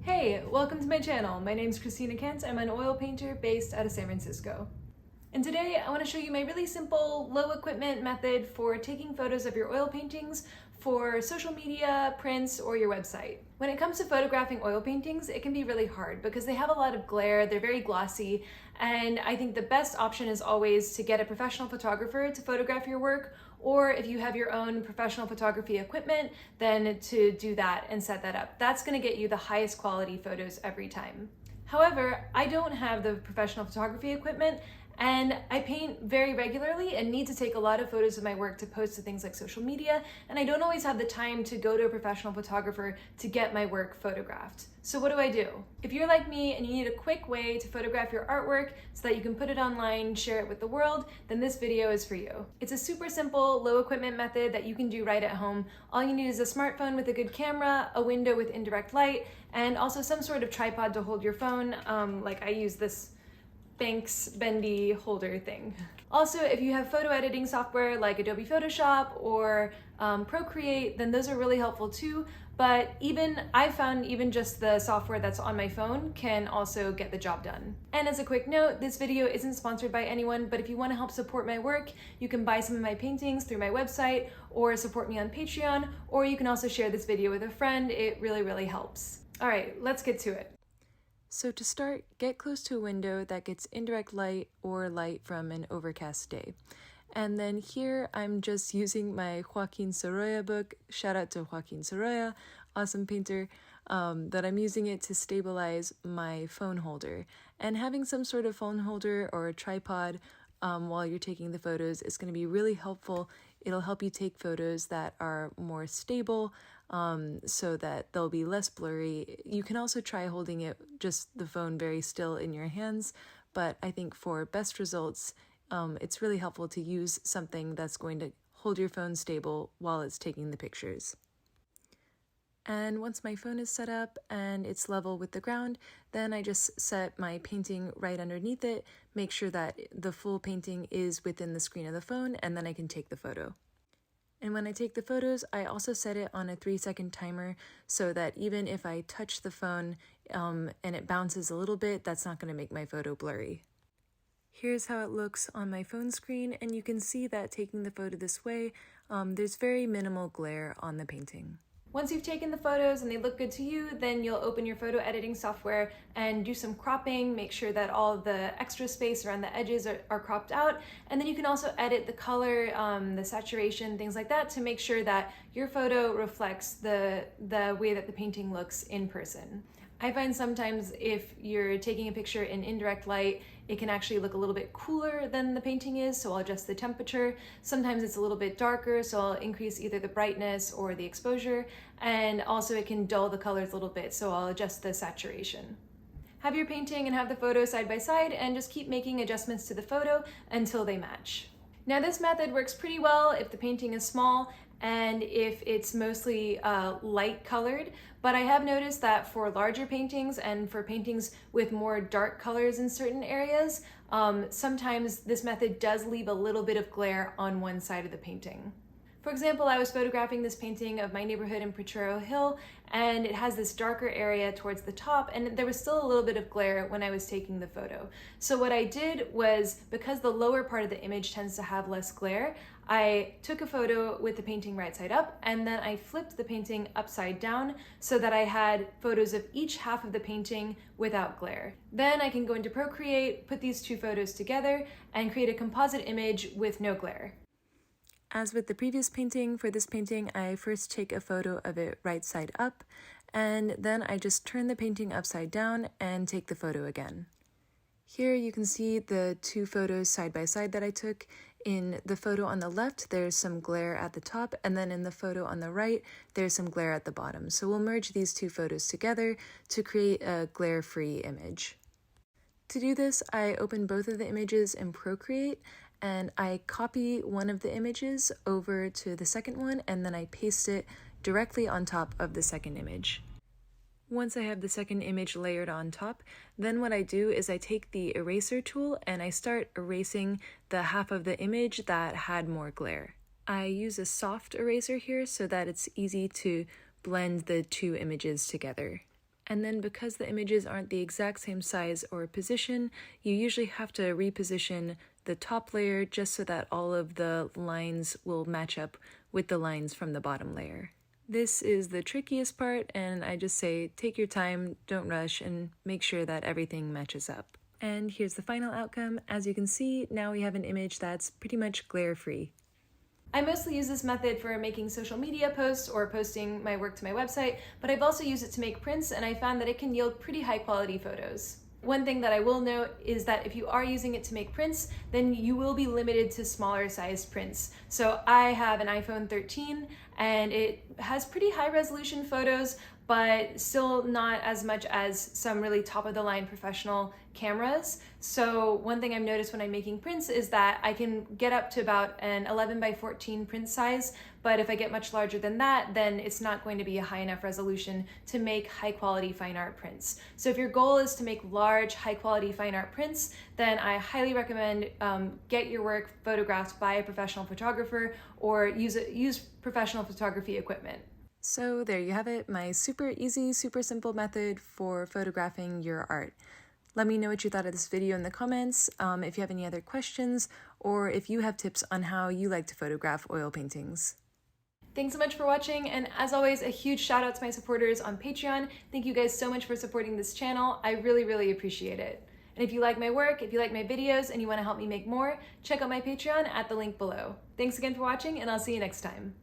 Hey, welcome to my channel. My name's Christina Kent. I'm an oil painter based out of San Francisco. And today I want to show you my really simple, low equipment method for taking photos of your oil paintings for social media, prints, or your website. When it comes to photographing oil paintings, it can be really hard because they have a lot of glare, they're very glossy, and I think the best option is always to get a professional photographer to photograph your work, or if you have your own professional photography equipment, then to do that and set that up. That's going to get you the highest quality photos every time. However, I don't have the professional photography equipment, and I paint very regularly and need to take a lot of photos of my work to post to things like social media, and I don't always have the time to go to a professional photographer to get my work photographed. So what do? If you're like me and you need a quick way to photograph your artwork so that you can put it online, share it with the world, then this video is for you. It's a super simple, low equipment method that you can do right at home. All you need is a smartphone with a good camera, a window with indirect light, and also some sort of tripod to hold your phone. Like I use this Banks bendy holder thing. Also, if you have photo editing software like Adobe Photoshop or Procreate, then those are really helpful too. But I found even just the software that's on my phone can also get the job done. And as a quick note, this video isn't sponsored by anyone, but if you want to help support my work, you can buy some of my paintings through my website or support me on Patreon, or you can also share this video with a friend. It really, really helps. All right, let's get to it. So to start, get close to a window that gets indirect light or light from an overcast day. And then here I'm just using my Joaquin Sorolla book, shout out to Joaquin Sorolla, awesome painter, that I'm using it to stabilize my phone holder. And having some sort of phone holder or a tripod while you're taking the photos is going to be really helpful. It'll help you take photos that are more stable, so that they'll be less blurry. You can also try holding it, just the phone, very still in your hands, but I think for best results, it's really helpful to use something that's going to hold your phone stable while it's taking the pictures. And once my phone is set up and it's level with the ground, then I just set my painting right underneath it, make sure that the full painting is within the screen of the phone, and then I can take the photo. And when I take the photos, I also set it on a 3-second timer so that even if I touch the phone and it bounces a little bit, that's not going to make my photo blurry. Here's how it looks on my phone screen, and you can see that taking the photo this way, there's very minimal glare on the painting. Once you've taken the photos and they look good to you, then you'll open your photo editing software and do some cropping, make sure that all the extra space around the edges are cropped out, and then you can also edit the color, the saturation, things like that to make sure that your photo reflects the way that the painting looks in person. I find sometimes if you're taking a picture in indirect light, it can actually look a little bit cooler than the painting is, so I'll adjust the temperature. Sometimes it's a little bit darker, so I'll increase either the brightness or the exposure, and also it can dull the colors a little bit, so I'll adjust the saturation. Have your painting and have the photo side by side, and just keep making adjustments to the photo until they match. Now this method works pretty well if the painting is small and if it's mostly light colored, but I have noticed that for larger paintings and for paintings with more dark colors in certain areas, sometimes this method does leave a little bit of glare on one side of the painting. For example, I was photographing this painting of my neighborhood in Potrero Hill, and it has this darker area towards the top, and there was still a little bit of glare when I was taking the photo. So what I did was, because the lower part of the image tends to have less glare, I took a photo with the painting right side up, and then I flipped the painting upside down so that I had photos of each half of the painting without glare. Then I can go into Procreate, put these two photos together, and create a composite image with no glare. As with the previous painting, for this painting, I first take a photo of it right side up, and then I just turn the painting upside down and take the photo again. Here you can see the two photos side by side that I took. In the photo on the left, there's some glare at the top, and then in the photo on the right, there's some glare at the bottom. So we'll merge these two photos together to create a glare-free image. To do this, I open both of the images in Procreate, and I copy one of the images over to the second one, and then I paste it directly on top of the second image. Once I have the second image layered on top, then what I do is I take the eraser tool and I start erasing the half of the image that had more glare. I use a soft eraser here so that it's easy to blend the two images together. And then because the images aren't the exact same size or position, you usually have to reposition the top layer just so that all of the lines will match up with the lines from the bottom layer. This is the trickiest part, and I just say take your time, don't rush, and make sure that everything matches up. And here's the final outcome. As you can see, now we have an image that's pretty much glare-free. I mostly use this method for making social media posts or posting my work to my website, but I've also used it to make prints, and I found that it can yield pretty high quality photos. One thing that I will note is that if you are using it to make prints, then you will be limited to smaller sized prints. So I have an iPhone 13 and it has pretty high resolution photos, but still not as much as some really top of the line professional cameras. So one thing I've noticed when I'm making prints is that I can get up to about an 11 by 14 print size, but if I get much larger than that, then it's not going to be a high enough resolution to make high quality fine art prints. So if your goal is to make large, high quality fine art prints, then I highly recommend get your work photographed by a professional photographer or use professional photography equipment. So there you have it, my super easy, super simple method for photographing your art. Let me know what you thought of this video in the comments, if you have any other questions, or if you have tips on how you like to photograph oil paintings. Thanks so much for watching, and as always, a huge shout out to my supporters on Patreon. Thank you guys so much for supporting this channel. I really, really appreciate it. And if you like my work, if you like my videos, and you want to help me make more, check out my Patreon at the link below. Thanks again for watching, and I'll see you next time.